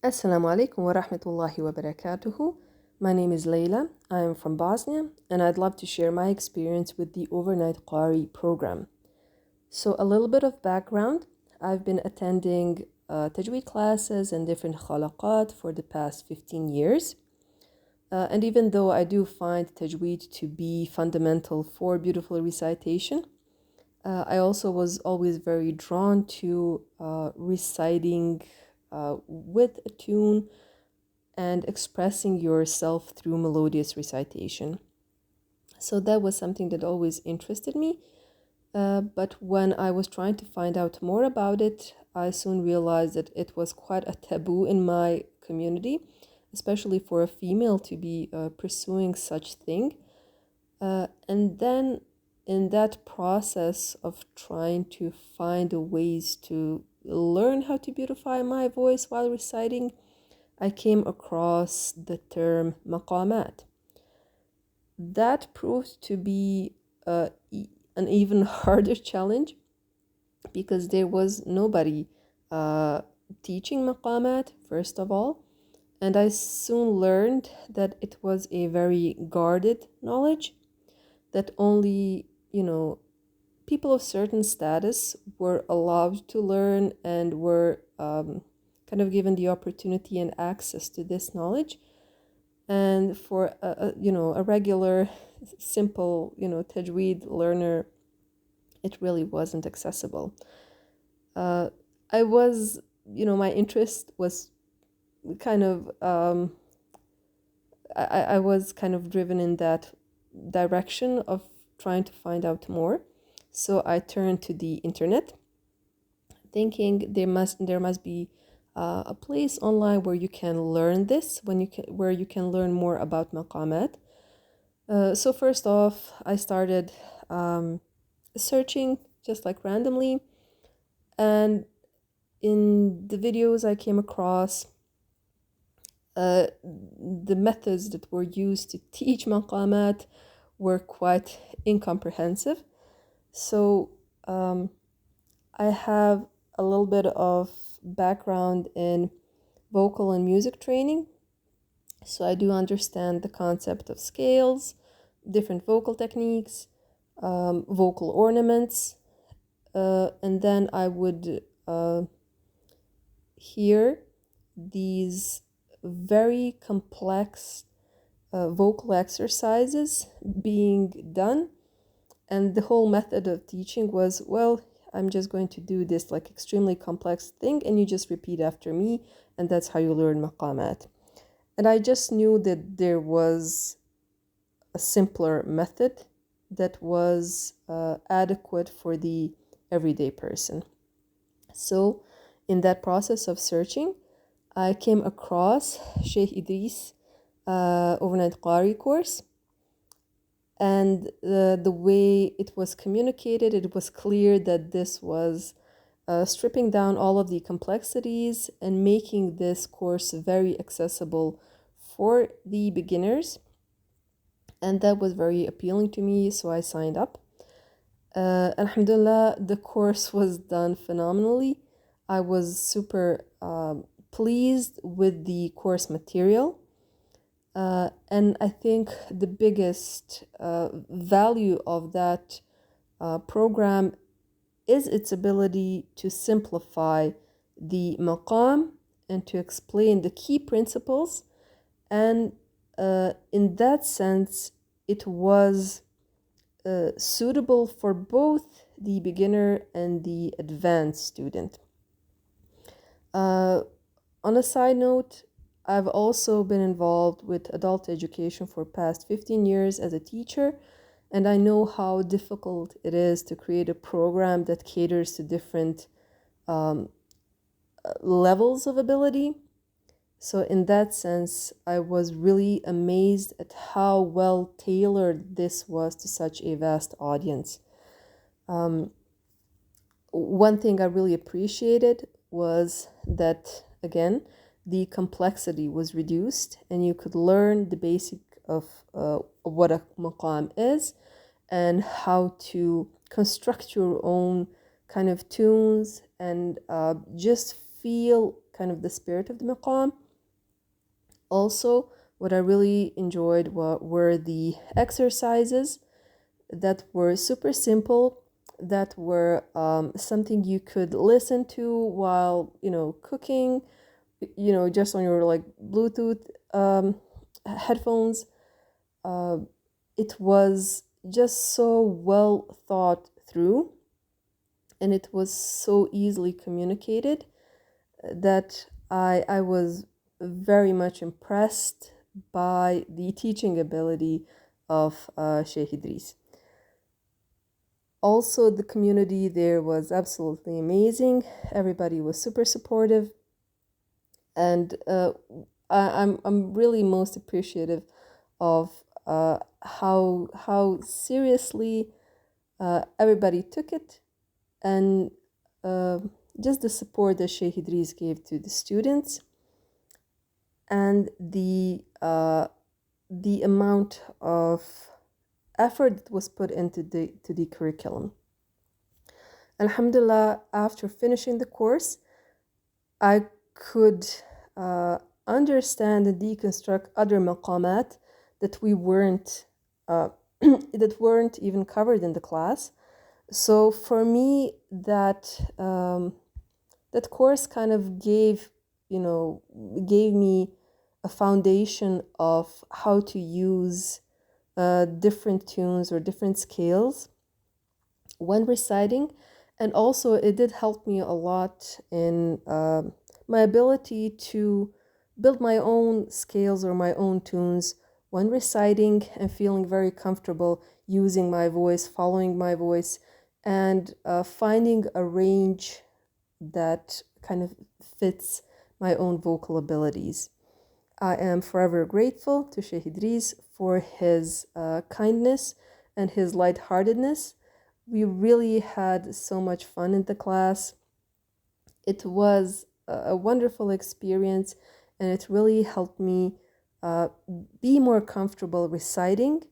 Assalamu alaikum wa rahmatullahi wa barakatuhu. My name is Lejla. I am from Bosnia, and I'd love to share my experience with the Overnight Qari program. So, a little bit of background. I've been attending tajweed classes and different khalaqat for the past 15 years. And even though I do find tajweed to be fundamental for beautiful recitation, I also was always very drawn to reciting with a tune and expressing yourself through melodious recitation. So that was something that always interested me. But when I was trying to find out more about it, I soon realized that it was quite a taboo in my community, especially for a female to be pursuing such thing. And then in that process of trying to find ways to learn how to beautify my voice while reciting, I came across the term maqamat. That proved to be an even harder challenge because there was nobody teaching maqamat, first of all. And I soon learned that it was a very guarded knowledge that only, people of certain status were allowed to learn and were kind of given the opportunity and access to this knowledge. And for a regular, simple, tajweed learner, it really wasn't accessible. I was, my interest was kind of, I was kind of driven in that direction of trying to find out more. So I turned to the internet, thinking there must be a place online where you can learn this, where you can learn more about maqamat. So first off, I started searching just like randomly, and in the videos I came across the methods that were used to teach maqamat were quite incomprehensive. So I have a little bit of background in vocal and music training. So I do understand the concept of scales, different vocal techniques, vocal ornaments, and then I would hear these very complex vocal exercises being done. And the whole method of teaching was, well, I'm just going to do this like extremely complex thing and you just repeat after me, and that's how you learn maqamat. And I just knew that there was a simpler method that was adequate for the everyday person. So in that process of searching, I came across Sheikh Idris Overnight Qari course. And the way it was communicated, it was clear that this was stripping down all of the complexities and making this course very accessible for the beginners. And that was very appealing to me, so I signed up. Alhamdulillah, the course was done phenomenally. I was super pleased with the course material. And I think the biggest value of that program is its ability to simplify the maqam and to explain the key principles. And in that sense, it was suitable for both the beginner and the advanced student. On a side note, I've also been involved with adult education for past 15 years as a teacher, and I know how difficult it is to create a program that caters to different levels of ability. So in that sense, I was really amazed at how well tailored this was to such a vast audience. One thing I really appreciated was that, again, the complexity was reduced and you could learn the basic of what a maqam is and how to construct your own kind of tunes and just feel kind of the spirit of the maqam. Also, what I really enjoyed were the exercises that were super simple, that were something you could listen to while, cooking, just on your like Bluetooth headphones. It was just so well thought through, and it was so easily communicated that I was very much impressed by the teaching ability of Sheikh Idris. Also, the community there was absolutely amazing. Everybody was super supportive, and I'm really most appreciative of how seriously everybody took it, and just the support that Sheikh Idris gave to the students, and the amount of effort that was put into the curriculum. Alhamdulillah, after finishing the course, I could understand and deconstruct other maqamat that we weren't that weren't even covered in the class. So for me, that that course kind of gave me a foundation of how to use different tunes or different scales when reciting, and also it did help me a lot in my ability to build my own scales or my own tunes when reciting, and feeling very comfortable using my voice, following my voice, and finding a range that kind of fits my own vocal abilities. I am forever grateful to Sheikh Idris for his kindness and his lightheartedness. We really had so much fun in the class. It was a wonderful experience, and it really helped me be more comfortable reciting,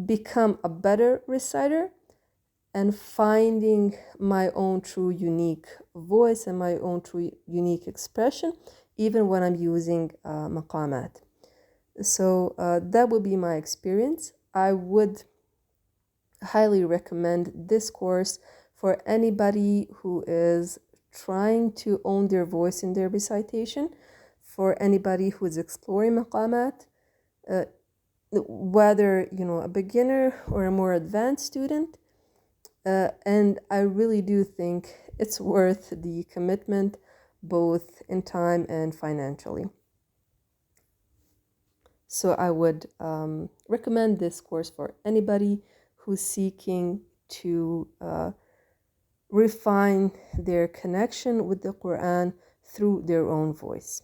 become a better reciter, and finding my own true unique voice and my own true unique expression, even when I'm using maqamat. So that would be my experience. I would highly recommend this course for anybody who is trying to own their voice in their recitation, for anybody who is exploring maqamat, whether a beginner or a more advanced student. And I really do think it's worth the commitment, both in time and financially. So I would recommend this course for anybody who's seeking to refine their connection with the Quran through their own voice.